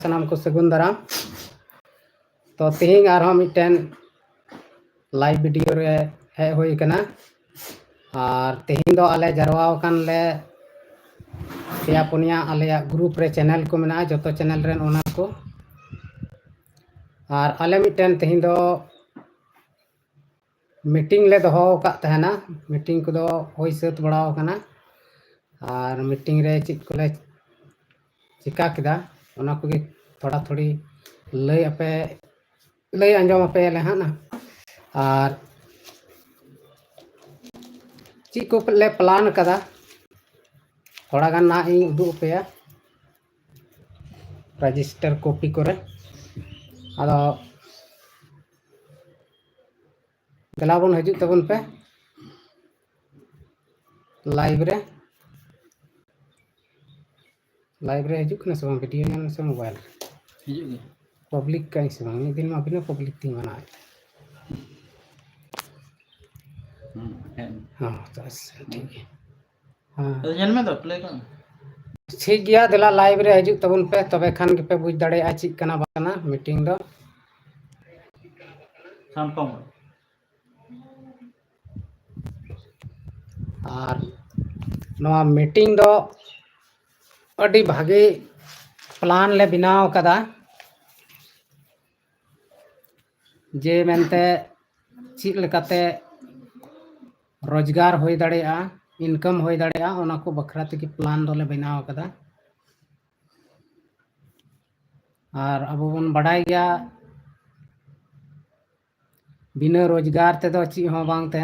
सानाम को सगुन दाराम। तो तेहिंग आरहों मिटन लाइव वीडियो रे हे होई कना और तेहिंग दो आले जरवाओ कान ले पेया पुनिया आले ग्रुप रे चैनल को मेना जोतो चैनल रेन ओना को और आले मिटन तेहिंग दो मीटिंग ले दोहो का तहना मीटिंग को दो होई सत बड़ाओ कना और मीटिंग रे चित को ले चिका किदा ओना को थोड़ा थोड़ी लय अंजम पे ले हाना और ची को ले प्लान कदा थोड़ा गान ना इन उदू पे रजिस्टर कॉपी करे आदो गलाबन हजू तबन पे लाइव रे हजू कना से वीडियो नेल से मोबाइल हजू गे पब्लिक का से एक दिन में बिना पब्लिक थी मना हाँ तो ठीक है हाँ तो जन में तो प्ले कर ठीक गया दिला लाइव रे हजू तबन पे तबे खान के पे बुझ दड़े आ चिक कना बाना मीटिंग दो संपम और नवा मीटिंग दो अड़ी भागे प्लान ले बनाव कदा जे मेनते चिक लेकाते रोजगार होई दड़ेया इनकम होई दड़ेया ओना को बखरा ते प्लान दोले बनाव कदा और अब बन बड़ाई गया बिना रोजगार ते दो ची हो बांग ते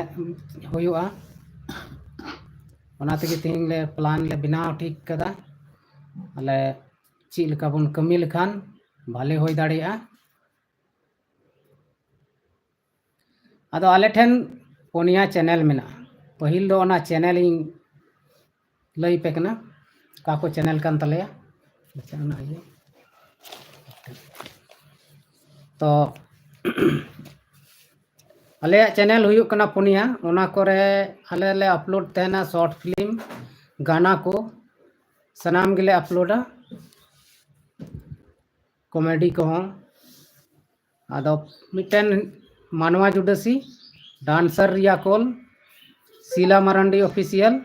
होयुआ ओना ते तिहिंग ले प्लान ले बनाव ठीक कदा अले ची लेका बन कमी लेखान भाले होई दड़ेया आदो आले ठेन पोनिया चैनल मेना पहिल दो ओना चैनल इन लई पे कना काको चैनल कान तलेया अच्छा ना ये तो आले चैनल हुयु कना पोनिया ओना करे आले ले अपलोड तेना शॉर्ट फिल्म गाना को सनाम गिले अपलोडा कॉमेडी को आदो मिटन मानवा जुडसी डांसर रिया कॉल शीला मरांडी ऑफिशियल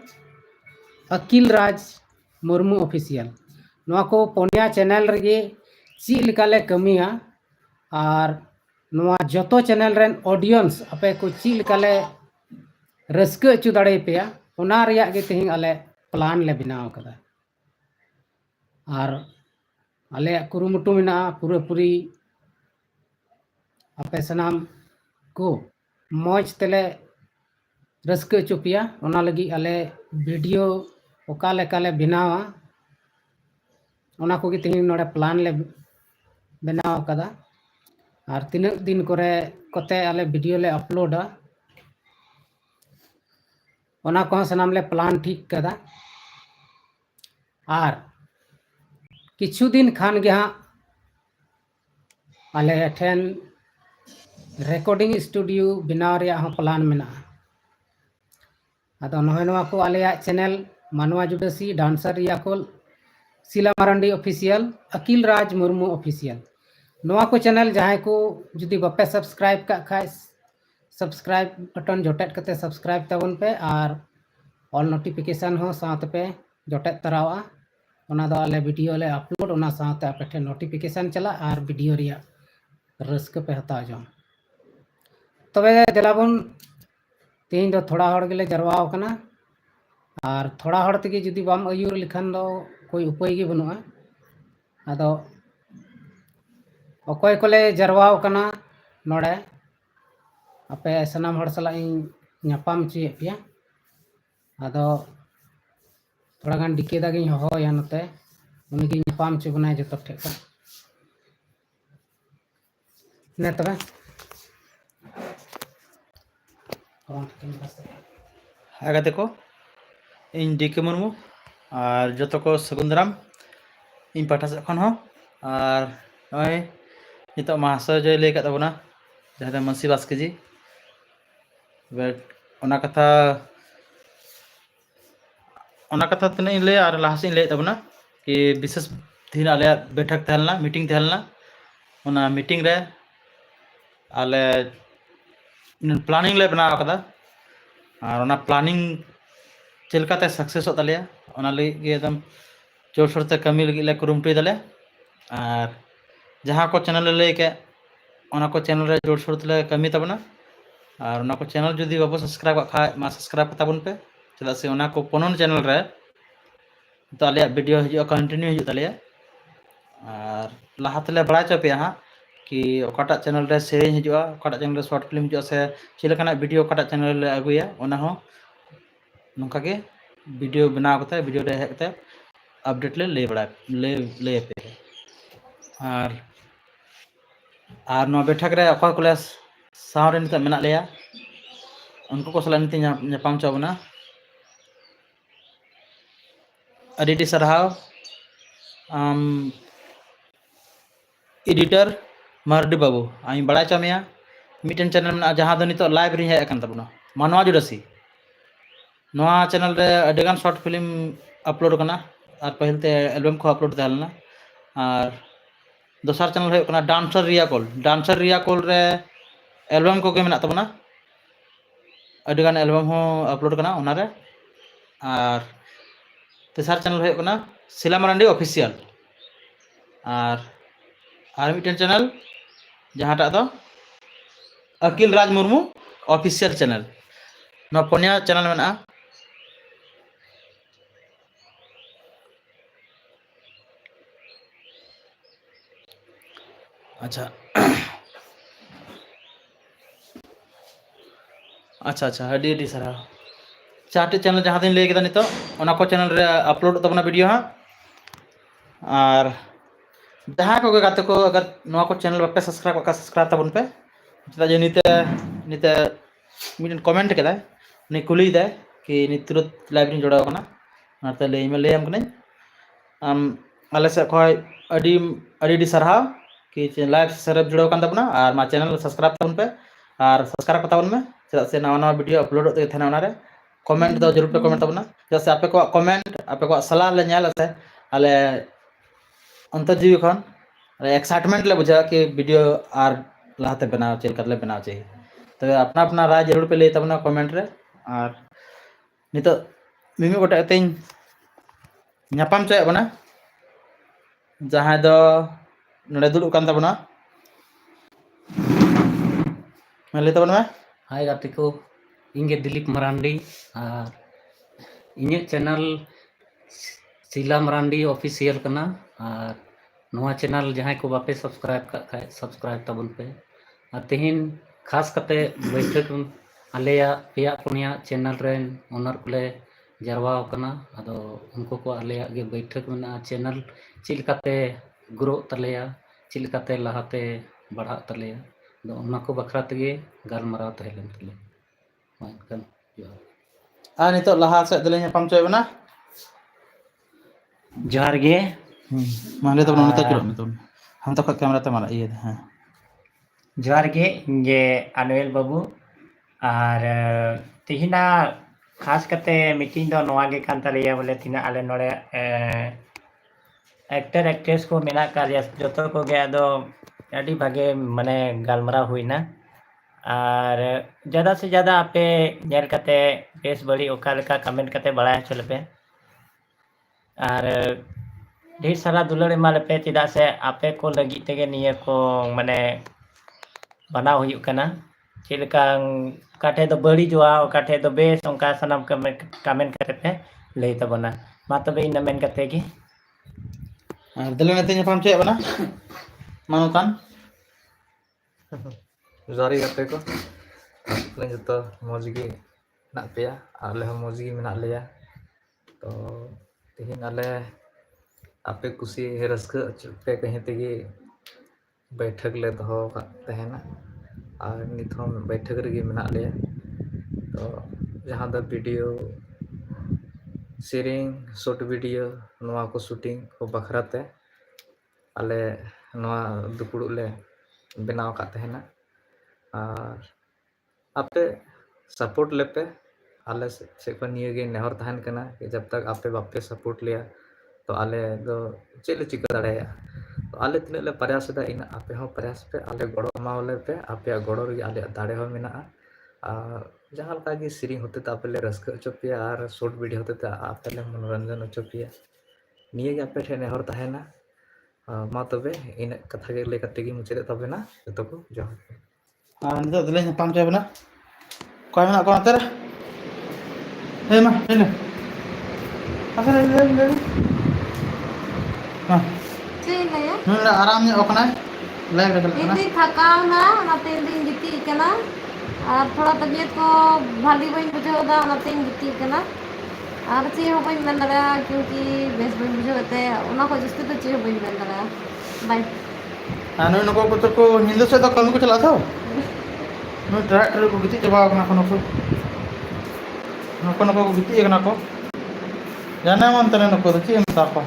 अकिल राज मुर्मू ऑफिशियल नवा को पोनिया चैनल रे ची लिकाले कमिया और नवा जतो चैनल रेन ऑडियंस अपे को ची लिकाले रस्क अचु दड़े पेया ओना रिया गे तेहिंग आले प्लान ले बनाव कदा और आले कुरुमुटु मेना पूरा पूरी अपे सनाम को मौज तेले रस्क चुपिया ओना लगी आले वीडियो ओका लेकाले बनावा ओना को तेहिंग नोडे प्लान ले बनाव कदा और तीन दिन करे कोते आले वीडियो ले अपलोडा ओना को सनाम ले प्लान ठीक कदा और किछु दिन खान गे हाँ आले ठेन रिकॉर्डिंग स्टूडियो बनाव रे हो प्लान मेना आदो नोय नवा को आले चैनल मानवा जुडसी डांसर रिया को शीला मरांडी ऑफिशियल अकिल राज मुर्मू ऑफिशियल नवा को चैनल जहां को जुदी बापे सब्सक्राइब का खाय सब्सक्राइब बटन जोटेट कते सब्सक्राइब तबन पे और ऑल नोटिफिकेशन हो साथ पे जोटेट तरावा ओना दो आले वीडियो ले अपलोड ओना साथ आपे ठे नोटिफिकेशन चला और वीडियो रिया रस्क पे हता जो तबे दिलाबन तीन दो थोड़ा हड़ गेले जरवाओ कना और थोड़ा हड़ तगे जुदी बाम अयुर लिखान दो कोई उपाय गे बनुआ आदो अकोय कोले जरवाओ कना नोडे अपे सनाम हड़ सला इन न्यापाम ची पिया आदो थोड़ा गान डिके दागिन हो या नते उनगी न्यापाम ची बनाए जतो ठेका ने तबे आगे देखो इन डीके मुर्मू और जो को सगुंदराम इन पाठा से खन हो और नय नितो महाशय जय ले का तबना जहां मनसी बास्के जी ओना कथा तने ले और लाहासी ले तबना कि विशेष तीन आले बैठक तहलना मीटिंग तहलना ओना मीटिंग रे आले प्लानिंग ले बनाव कदा और ओना प्लानिंग चलकाते सक्सेस हो तलिया ओना लगी गे एकदम जोर शोर ते कमी लगी ले कुरुमटुई दले और जहाँ को चैनल ले के ओना को चैनल रे जोर शोर ते कमी तबना और ओना को चैनल जुदी बाबू सब्सक्राइब खाय मा सब्सक्राइब ताबन पे चला से ओना को पनन चैनल रे तो आलिया वीडियो हिजु कंटिन्यू हिजु तलिया और लहातले बड़ा चपे हाँ कि ओकाटा चैनल रे सेरेंज हिजुआ ओकाटा चैनल रे शॉर्ट फिल्म हिजुआ से चिलकाना वीडियो ओकाटा चैनल रे अगुया ओना हो नोका के वीडियो बनाव कते वीडियो रे हेकते अपडेट ले बड़ा ले पे और नो बैठक रे अखा क्लास सावरे नित मेना लेया उनको को सला नित ᱧᱟᱯᱟᱢ ᱪᱚᱵᱚᱱᱟ ᱟᱹᱰᱤ ᱥᱟᱨᱦᱟᱣ एडिटर मार्डी बाबू आई बड़ा चामिया मिटन चैनल में जहाँ दो नितो लाइव री हेकन तबना मानवा जुड़सी नोआ चैनल रे अडेगान शॉर्ट फिल्म अपलोड करना और पहलते एल्बम को अपलोड तहलना और दोसर चैनल है करना डांसर रिया कॉल रे एल्बम को के मेना तबना अडेगान एल्बम हो अपलोड करना ओना रे और तेसर चैनल है करना शिला मारांडी ऑफिशियल और मिटन चैनल जहाँ टा दो अकिल राज मुर्मू ऑफिशियल चैनल ना पुनिया चैनल में अच्छा अच्छा अच्छा अडी सारा चारटे चैनल जहाँ दिन ले के नितो ओना को चैनल रे अपलोड तबना वीडियो हाँ और जहाँ को गाते को अगर नोआ को चैनल बापे सब्सक्राइब तबन पे चला जे निते मिटन कमेंट केदा नि कुली दे कि नि तुरंत लाइव नि जोड़ाव कना नाते ले ईमेल ले हम कने आले से खय अडी सरहाव कि लाइव सरब जोड़ाव कन तबना और मा चैनल सब्सक्राइब तबन पे और सब्सक्राइब तबन में चला से नवा वीडियो अपलोड होते थे ना कमेंट दो जरूर पे कमेंट तबना जैसे आपे को कमेंट आपे को सलाह ले ᱧᱮᱞ से आले अंतर्जीवी खन एक्साइटमेंट ले बुझा कि वीडियो और लाते बनाव चल कर ले बनाव चाहिए तो अपना अपना राय जरूर पे ले तबना कमेंट रे और नितो मिमी गोटा तेन ᱧᱟᱯᱟᱢ ᱪᱚᱭ बना जहाँ दो नडे दुड़ुब कान तबना ले तबना हाय गाते को इंगे दिलीप मरांडी और इन्हें चैनल शिला मरांडी ऑफिशियल करना और नवा चैनल जहाँ को बापे सब्सक्राइब का खाए सब्सक्राइब तबन पे और तेहिन खास कते बैठक आलेया पेया पुनिया चैनल रेन ओनर कोले जरवा कना अदो उनको को आलेया गे बैठक में चैनल चिलकाते ग्रो तलेया चिलकाते लहाते बढ़ा तलेया दो उना को बखरा तगे गालमराव तहेलन तले मानकन आ नितो लहा से दले ᱧᱟᱯᱟᱢ ᱪᱚᱭ बना जोहार गे माले तब नोता चलो नितो हम तो कैमरा ते मारा ये हां जोहार गे ये अनुएल बाबू और तिहिना खास करते मीटिंग दो नवा गे कान तलिया बोले तिना आले नोड़े एक्टर एक्ट्रेस को मेना कार्य जोतो को गे दो अडी भागे माने गालमरा हुईना और ज़्यादा से ज़्यादा आपे नेल कते बेस बड़ी ओका लेका कमेंट कते बड़ा चल पे और ढेर सारा दुलड़ एमा पे चेदा से आपे को लगी तेगे निये को माने बनाव हुई कना चिलका काठे दो बड़ी जोआ काठे दो बेस उनका सनम कमेंट करे पे ले तबना मा तबे इन मेन कते की और दले नते ᱧᱟᱯᱟᱢ ᱪᱚᱭ बना मानुकान जारी करते को ले जतो मौज गी ना पेया आले हम मौज गी मेना लेया तो तिहिन आले आपे कुसी रस्क पे कहीं तेगी बैठक ले दो तहना और नित हम बैठक रेगी मेना लेया तो जहाँ the video Tsering short video नवा को शूटिंग को बखराते आले नवा दुपुड़ ले बनाव का तहना और आपे सपोर्ट लेपे आले से को निये गे नेहर तहन कना कि जब तक आपे बापे सपोर्ट लिया तो आले दो चेक ले चिका दाड़ेया तो आले तिना ले प्रयास दा इन आपे हो प्रयास पे आले गड़ो मावले पे आपे गड़ो रे आले दाड़े हो मेना जहाँ लगा कि सीरी होते तो आपे ले रस्क चोपिया और शॉर्ट वीडियो होते तो आपे ले मनोरंजन चोपिया निये के आपे ठे नेहर तहेना मा तबे इन कथा के ले कते की मुचे तबेना जतो को जोहार नितो दले nyapam चे बना कोई मेना को अंतर हे मा हेले asal ले हां Cina ya. आराम ने ओकना लाइव रे चलना Ini थकाव ना नाते दिन गिती कना और थोड़ा तबीयत को भाली बन बुझो दा नाते गिती कना और ची हो बन दरा क्योंकि बेस बन बुझो ते उना को जस्ते तो ची हो बन दरा बाय anu नको पुत्र को हिंदू से तो कम को चला था नु ट्रैक्टर को गिती चबा कना को नको को गिती कना को जाना मन तने नको तो ची मता को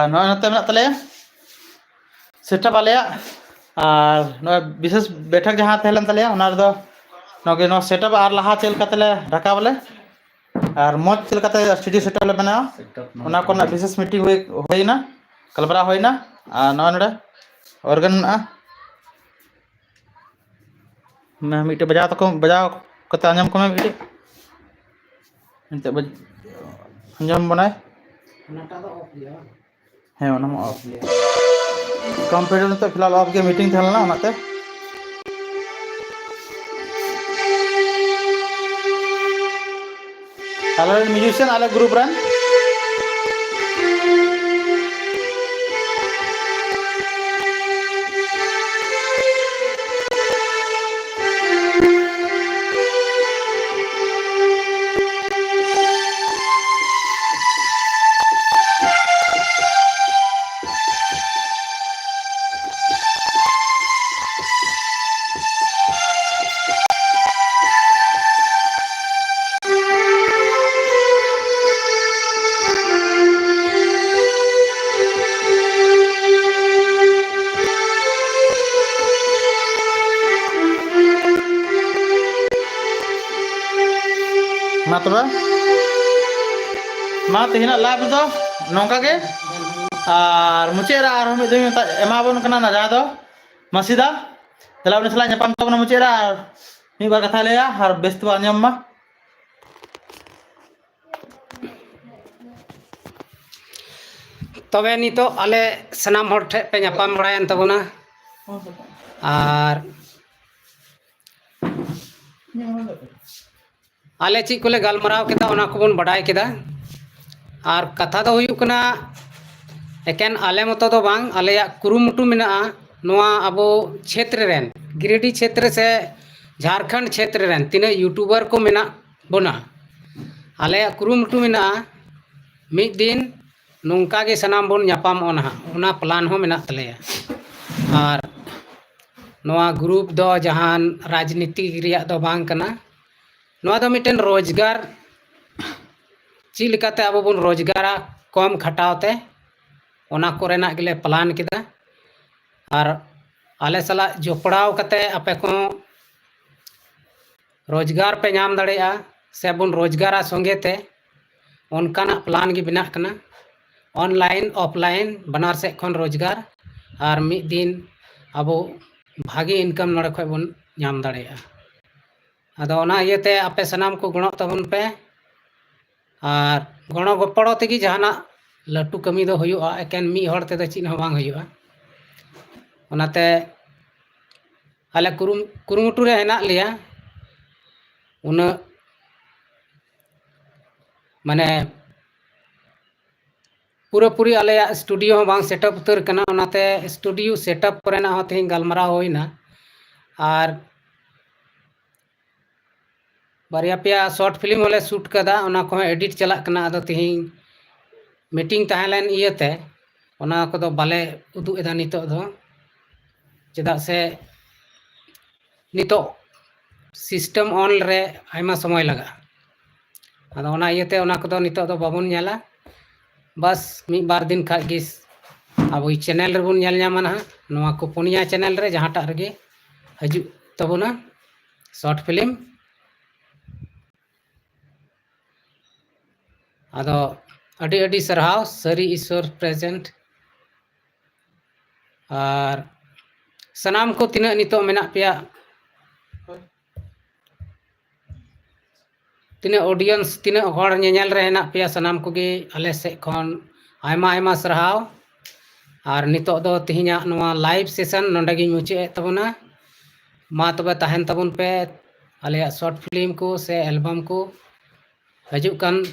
नो नते मेना तले सेटअप आलेया और नो विशेष बैठक जहां तहलन तलेया ओना रे दो नगे नो सेटअप और लहा चेल कतले ढाका बोले और मौज चल कते स्टूडियो सेटअप ले बना ओना को ना विशेष मीटिंग होइना कलबरा होइना और नो नडे ऑर्गन मैं मीटे बजाओ तको बजाओ कते अंजम को मैं मीटे entek अंजम बनाए नाटा तो ऑफ लिया है ओना मा ऑफ लिया कंप्यूटर तो फिलहाल ऑफ के मीटिंग थलना ओनाते आले म्यूजिशियन आले ग्रुप रन मा तबे मा तेहिना लाइव दो नौका के और मुचेरा और हम दिन एमा बन कना ना जा दो मसीदा तला उन सला nyapam तो मुचेरा मी बार कथा लेया और बेस्त बा अंजम मा तबे नितो आले सनाम हर ठे पे nyapam बड़ायन तबना और आले ची कोले गालमराव केदा ओना को बन बड़ाय केदा और कथा दो हुयु कना एकेन आले मतो दो बांग आलेया कुरुमुटु मेना नोआ अबो क्षेत्र रेन गिरिडीह क्षेत्र से झारखंड क्षेत्र रेन तिना यूट्यूबर को मेना बोना आलेया कुरुमुटु मेना मिद दिन नोंका गे सनाम बोन ᱧᱟᱯᱟᱢ ओना प्लान हो मेना तलेया और नोआ ग्रुप दो जहान राजनीति रिया दो बांग कना नोआ दो मिटेन रोजगार ची लिकाते अब बन रोजगारा कम खटावते ओना कोरेना गेले प्लान किदा और आले सला जोपड़ाव कते आपे को रोजगार पे नाम दड़ेया से बन रोजगारा संगेते उनकाना प्लान गी बिना कना ऑनलाइन ऑफलाइन बनार से खन रोजगार और मिद दिन अब भागी इनकम नड़े खय बन नाम दड़ेया अदो ओना इयते आपे सनाम को गणो तबन पे और गणो गपड़ो तेगी जहाना लटू कमी दो हुयुआ एकेन मी हर ते दो चिन हो बांग हुयुआ ओनाते आले कुरुमुटु रे हेना लिया उन माने पूरा पूरी आले स्टूडियो हो बांग सेटअप उतर कना ओनाते स्टूडियो सेटअप करेना हो तेहिं गालमरा होइना और बारिया पिया शॉर्ट फिल्म होले शूट कदा ओना को एडिट चला कना अदो तेहिं मीटिंग ताहेलन इयते ओना को दो बाले उदु एदा नितो दो चेदा से नितो सिस्टम ऑन रे आयमा समय लगा अदो ओना इयते ओना को दो नितो दो बाबुन नेला बस मी बार दिन खा गिस अब ई चैनल रे बुन नेल ᱧᱟᱢᱟ ना नोआ को पुनिया चैनल रे जहां टाक रे हजू तबुना शॉर्ट फिल्म आदो अडी अडी सरहाव सरी ईश्वर प्रेजेंट और सनाम को तीना नितो मेना पेया तीना ऑडियंस तीना हर नेल रे हेना पेया सनाम कोगे आले से खन आयमा आयमा सरहाव और नितो दो तिहिना नोआ लाइव सेशन नोंडे गी मुचे तबना मा तबे ताहेन तबन पे आले शॉर्ट फिल्म को से एल्बम को हजू कान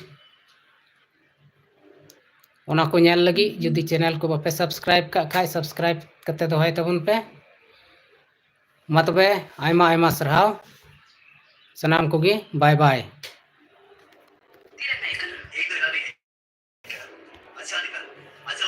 ओना को नेल लगी जुदी चैनल को बापे सब्सक्राइब का खाय सब्सक्राइब कते दोहाय तबन पे मा तबे आयमा आयमा सरहाव सनाम कोगे बाय बाय